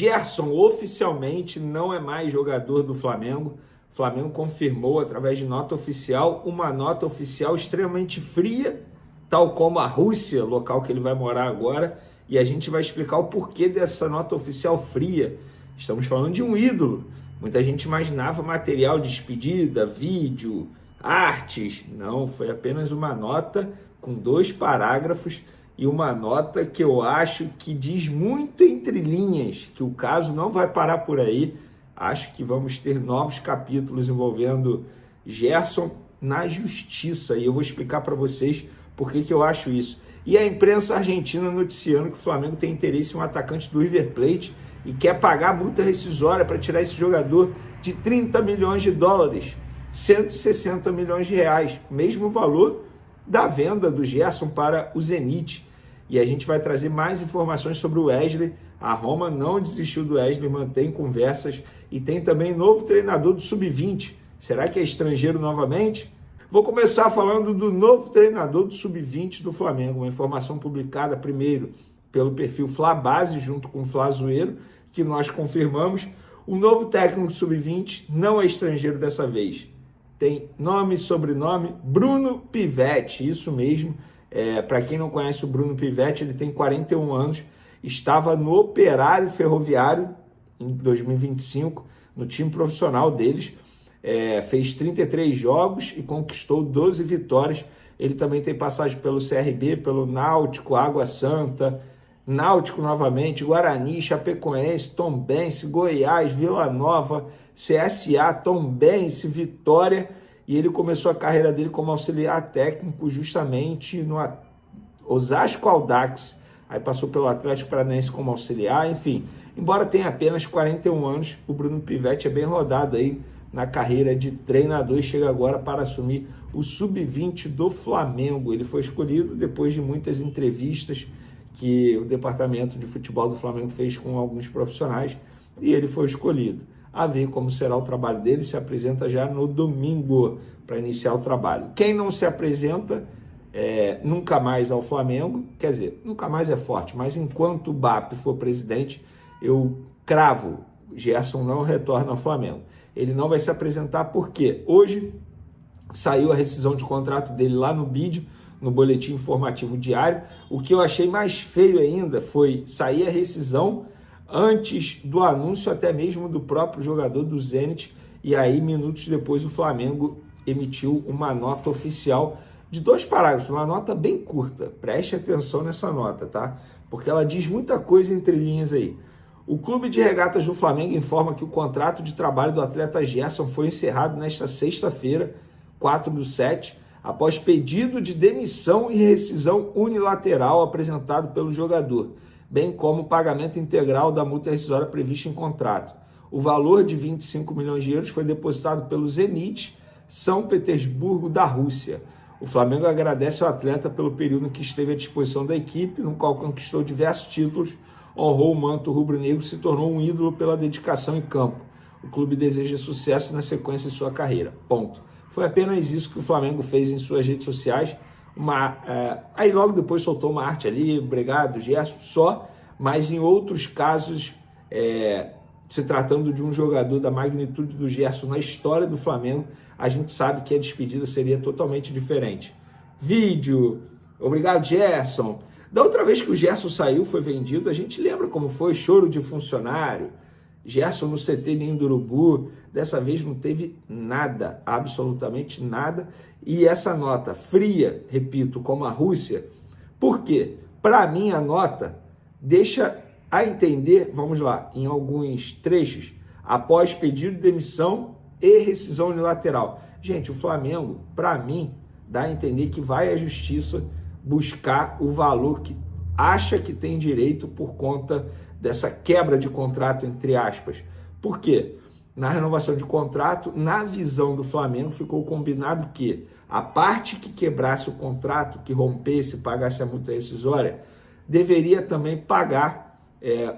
Gerson oficialmente não é mais jogador do Flamengo. O Flamengo confirmou através de nota oficial, uma nota oficial extremamente fria, tal como a Rússia, local que ele vai morar agora, e a gente vai explicar o porquê dessa nota oficial fria. Estamos falando de um ídolo. Muita gente imaginava material de despedida, vídeo, artes. Não, foi apenas uma nota com 2 parágrafos e uma nota que eu acho que diz muito entre linhas, que o caso não vai parar por aí. Acho que vamos ter novos capítulos envolvendo Gerson na justiça, e eu vou explicar para vocês por que eu acho isso. E a imprensa argentina noticiando que o Flamengo tem interesse em um atacante do River Plate e quer pagar multa rescisória para tirar esse jogador de 30 milhões de dólares, 160 milhões de reais, mesmo valor da venda do Gerson para o Zenit. E a gente vai trazer mais informações sobre o Wesley. A Roma não desistiu do Wesley, mantém conversas, e tem também novo treinador do Sub-20. Será que é estrangeiro novamente? Vou começar falando do novo treinador do Sub-20 do Flamengo, uma informação publicada primeiro pelo perfil Flabase, junto com o Flazoeiro, que nós confirmamos. O novo técnico do Sub-20 não é estrangeiro dessa vez. Tem nome e sobrenome, Bruno Pivetti, isso mesmo. Para quem não conhece o Bruno Pivetti, ele tem 41 anos, estava no Operário Ferroviário em 2025, no time profissional deles, fez 33 jogos e conquistou 12 vitórias. Ele também tem passagem pelo CRB, pelo Náutico, Água Santa, Náutico novamente, Guarani, Chapecoense, Tombense, Goiás, Vila Nova, CSA, Tombense, Vitória. E ele começou a carreira dele como auxiliar técnico justamente no Osasco Audax. Aí passou pelo Atlético Paranaense como auxiliar, enfim. Embora tenha apenas 41 anos, o Bruno Pivetti é bem rodado aí na carreira de treinador e chega agora para assumir o Sub-20 do Flamengo. Ele foi escolhido depois de muitas entrevistas que o departamento de futebol do Flamengo fez com alguns profissionais, e ele foi escolhido. A ver como será o trabalho dele, se apresenta já no domingo para iniciar o trabalho. Quem não se apresenta nunca mais ao Flamengo, quer dizer, nunca mais é forte, mas enquanto o BAP for presidente, eu cravo, Gerson não retorna ao Flamengo. Ele não vai se apresentar porque hoje saiu a rescisão de contrato dele lá no BID, no Boletim Informativo Diário. O que eu achei mais feio ainda foi sair a rescisão antes do anúncio até mesmo do próprio jogador do Zenit, e aí minutos depois o Flamengo emitiu uma nota oficial de 2 parágrafos, uma nota bem curta. Preste atenção nessa nota, tá? Porque ela diz muita coisa entre linhas aí. O Clube de Regatas do Flamengo informa que o contrato de trabalho do atleta Gerson foi encerrado nesta sexta-feira, 4/7, após pedido de demissão e rescisão unilateral apresentado pelo jogador, bem como o pagamento integral da multa rescisória prevista em contrato. O valor de 25 milhões de euros foi depositado pelo Zenit São Petersburgo da Rússia. O Flamengo agradece ao atleta pelo período em que esteve à disposição da equipe, no qual conquistou diversos títulos, honrou o manto rubro-negro e se tornou um ídolo pela dedicação em campo. O clube deseja sucesso na sequência de sua carreira. Ponto. Foi apenas isso que o Flamengo fez em suas redes sociais. Aí logo depois soltou uma arte ali, obrigado, Gerson, só, mas em outros casos, se tratando de um jogador da magnitude do Gerson na história do Flamengo, a gente sabe que a despedida seria totalmente diferente. Vídeo, obrigado, Gerson. Da outra vez que o Gerson saiu, foi vendido, a gente lembra como foi, choro de funcionário, Gerson no CT Ninho do Urubu. Dessa vez não teve nada, absolutamente nada. E essa nota fria, repito, como a Rússia, por quê? Para mim a nota deixa a entender, vamos lá, em alguns trechos, após pedido de demissão e rescisão unilateral. Gente, o Flamengo, para mim, dá a entender que vai à justiça buscar o valor que acha que tem direito por conta dessa quebra de contrato, entre aspas. Por quê? Na renovação de contrato, na visão do Flamengo, ficou combinado que a parte que quebrasse o contrato, que rompesse, pagasse a multa rescisória, deveria também pagar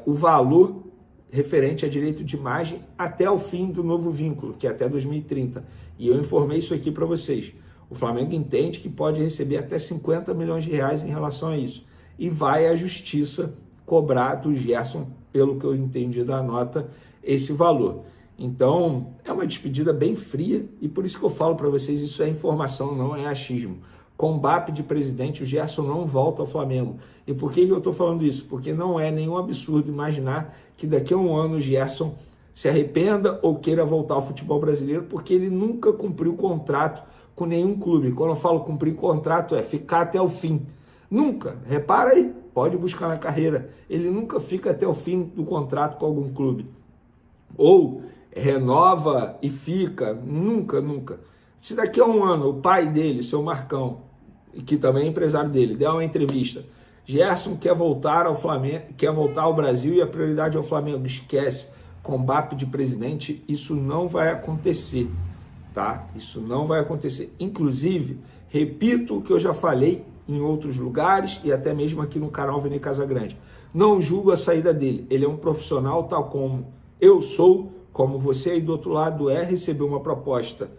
o valor referente a direito de imagem até o fim do novo vínculo, que é até 2030. E eu informei isso aqui para vocês. O Flamengo entende que pode receber até 50 milhões de reais em relação a isso. E vai à justiça cobrar do Gerson pelo que eu entendi da nota, esse valor. Então, é uma despedida bem fria e por isso que eu falo para vocês, isso é informação, não é achismo. Com o BAP de presidente, o Gerson não volta ao Flamengo. E por que eu estou falando isso? Porque não é nenhum absurdo imaginar que daqui a um ano o Gerson se arrependa ou queira voltar ao futebol brasileiro, porque ele nunca cumpriu contrato com nenhum clube. Quando eu falo cumprir contrato, é ficar até o fim. Nunca. Repara aí, pode buscar na carreira. Ele nunca fica até o fim do contrato com algum clube. Ou renova e fica. Nunca, nunca. Se daqui a um ano o pai dele, seu Marcão, que também é empresário dele, der uma entrevista, Gerson quer voltar ao Flamengo, quer voltar ao Brasil e a prioridade é o Flamengo, esquece, combate de presidente, isso não vai acontecer, tá? Isso não vai acontecer. Inclusive, repito o que eu já falei em outros lugares e até mesmo aqui no canal Vene Casagrande. Não julgo a saída dele, ele é um profissional tal como eu sou, como você aí do outro lado recebeu uma proposta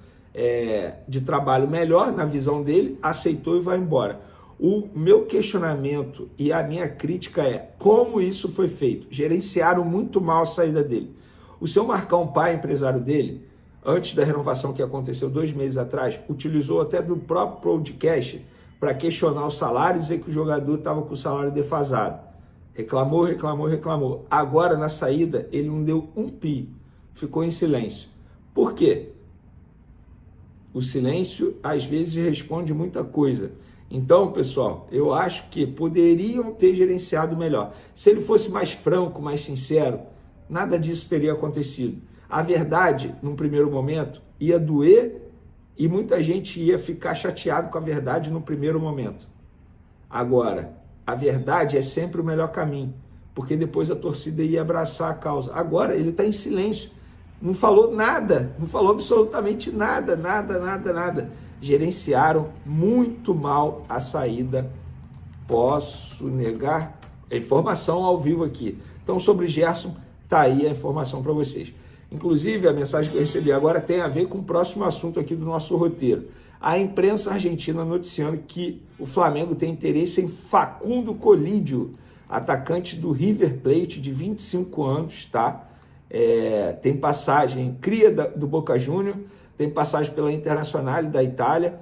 de trabalho melhor na visão dele, aceitou e vai embora. O meu questionamento e a minha crítica é como isso foi feito. Gerenciaram muito mal a saída dele. O seu Marcão, pai, empresário dele, antes da renovação que aconteceu 2 meses atrás, utilizou até do próprio podcast para questionar o salário e dizer que o jogador estava com o salário defasado. Reclamou, reclamou, reclamou. Agora, na saída, ele não deu um pi. Ficou em silêncio. Por quê? O silêncio, às vezes, responde muita coisa. Então, pessoal, eu acho que poderiam ter gerenciado melhor. Se ele fosse mais franco, mais sincero, nada disso teria acontecido. A verdade, num primeiro momento, ia doer e muita gente ia ficar chateado com a verdade no primeiro momento. Agora, a verdade é sempre o melhor caminho, porque depois a torcida ia abraçar a causa. Agora, ele está em silêncio. Não falou nada, não falou absolutamente nada, nada. Gerenciaram muito mal a saída. Posso negar? É informação ao vivo aqui. Então, sobre Gerson, tá aí a informação para vocês. Inclusive, a mensagem que eu recebi agora tem a ver com o próximo assunto aqui do nosso roteiro. A imprensa argentina noticiando que o Flamengo tem interesse em Facundo Colídio, atacante do River Plate de 25 anos, tá? Tem passagem, cria do Boca Juniors, tem passagem pela Internacional da Itália,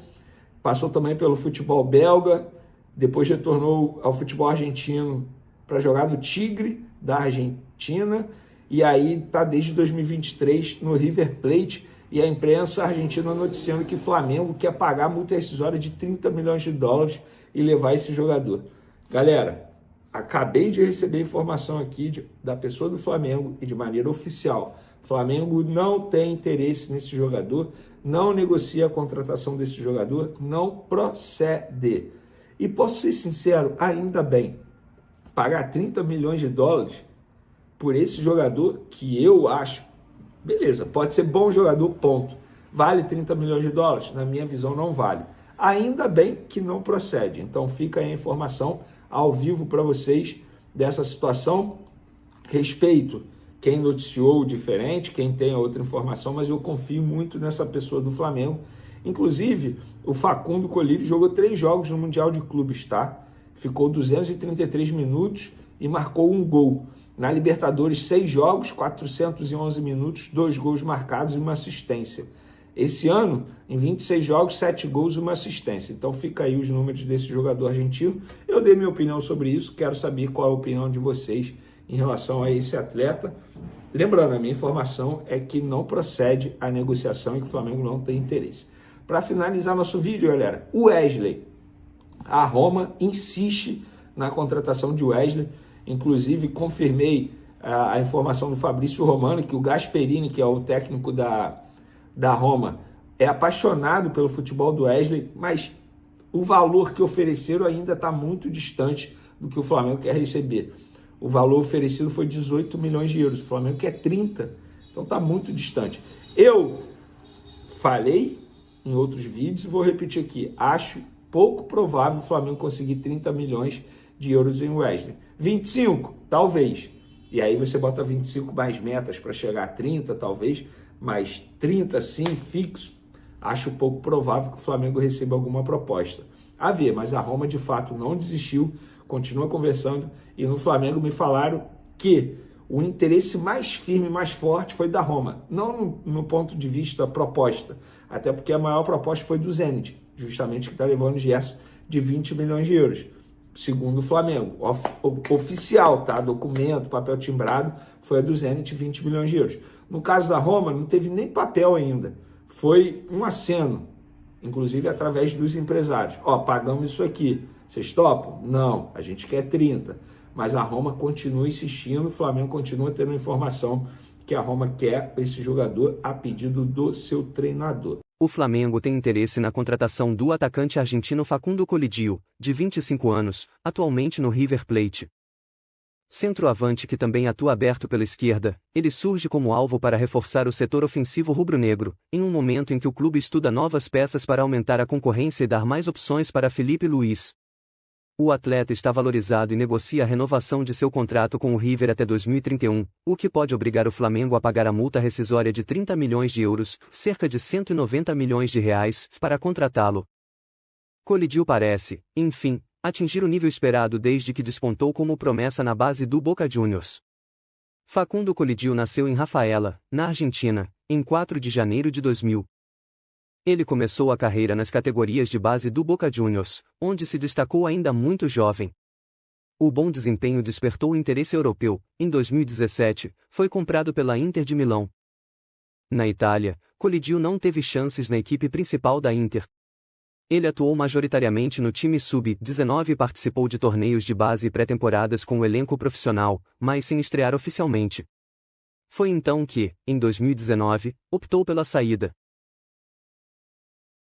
passou também pelo futebol belga, depois retornou ao futebol argentino para jogar no Tigre da Argentina, e aí está desde 2023 no River Plate, e a imprensa argentina noticiando que o Flamengo quer pagar multa rescisória de 30 milhões de dólares e levar esse jogador. Galera, acabei de receber informação aqui da pessoa do Flamengo e de maneira oficial. O Flamengo não tem interesse nesse jogador, não negocia a contratação desse jogador, não procede. E posso ser sincero, ainda bem, pagar 30 milhões de dólares por esse jogador que eu acho, beleza, pode ser bom jogador, ponto. Vale 30 milhões de dólares? Na minha visão, não vale. Ainda bem que não procede. Então fica aí a informação ao vivo para vocês dessa situação. Respeito quem noticiou diferente, quem tem outra informação, mas eu confio muito nessa pessoa do Flamengo. Inclusive, o Facundo Colírio jogou 3 jogos no Mundial de Clubes, tá? Ficou 233 minutos e marcou 1 gol. Na Libertadores, 6 jogos, 411 minutos, 2 gols marcados e 1 assistência. Esse ano, em 26 jogos, 7 gols e 1 assistência. Então fica aí os números desse jogador argentino. Eu dei minha opinião sobre isso, quero saber qual é a opinião de vocês em relação a esse atleta. Lembrando, a minha informação é que não procede a negociação e que o Flamengo não tem interesse. Para finalizar nosso vídeo, galera, o Wesley. A Roma insiste na contratação de Wesley. Inclusive, confirmei a informação do Fabrício Romano, que o Gasperini, que é o técnico da Roma, é apaixonado pelo futebol do Wesley, mas o valor que ofereceram ainda está muito distante do que o Flamengo quer receber. O valor oferecido foi 18 milhões de euros, o Flamengo quer 30, então está muito distante. Eu falei em outros vídeos e vou repetir aqui, acho pouco provável o Flamengo conseguir 30 milhões de euros em Wesley. 25, talvez. E aí você bota 25 mais metas para chegar a 30, talvez, mas 30 sim, fixo, acho pouco provável que o Flamengo receba alguma proposta. A ver, mas a Roma de fato não desistiu, continua conversando, e no Flamengo me falaram que o interesse mais firme, mais forte foi da Roma. Não no ponto de vista proposta, até porque a maior proposta foi do Zenit, justamente que está levando o Gerson de 20 milhões de euros. Segundo o Flamengo, oficial, tá? Documento, papel timbrado, foi a do Zenit, 20 milhões de euros. No caso da Roma, não teve nem papel ainda. Foi um aceno, inclusive através dos empresários. Ó, pagamos isso aqui. Vocês topam? Não, a gente quer 30. Mas a Roma continua insistindo, o Flamengo continua tendo informação que a Roma quer esse jogador a pedido do seu treinador. O Flamengo tem interesse na contratação do atacante argentino Facundo Colidio, de 25 anos, atualmente no River Plate. Centroavante que também atua aberto pela esquerda, ele surge como alvo para reforçar o setor ofensivo rubro-negro, em um momento em que o clube estuda novas peças para aumentar a concorrência e dar mais opções para Felipe Luiz. O atleta está valorizado e negocia a renovação de seu contrato com o River até 2031, o que pode obrigar o Flamengo a pagar a multa rescisória de 30 milhões de euros, cerca de 190 milhões de reais, para contratá-lo. Colidio parece, enfim, atingir o nível esperado desde que despontou como promessa na base do Boca Juniors. Facundo Colidio nasceu em Rafaela, na Argentina, em 4 de janeiro de 2000. Ele começou a carreira nas categorias de base do Boca Juniors, onde se destacou ainda muito jovem. O bom desempenho despertou o interesse europeu. Em 2017, foi comprado pela Inter de Milão. Na Itália, Colidio não teve chances na equipe principal da Inter. Ele atuou majoritariamente no time sub-19 e participou de torneios de base e pré-temporadas com o elenco profissional, mas sem estrear oficialmente. Foi então que, em 2019, optou pela saída.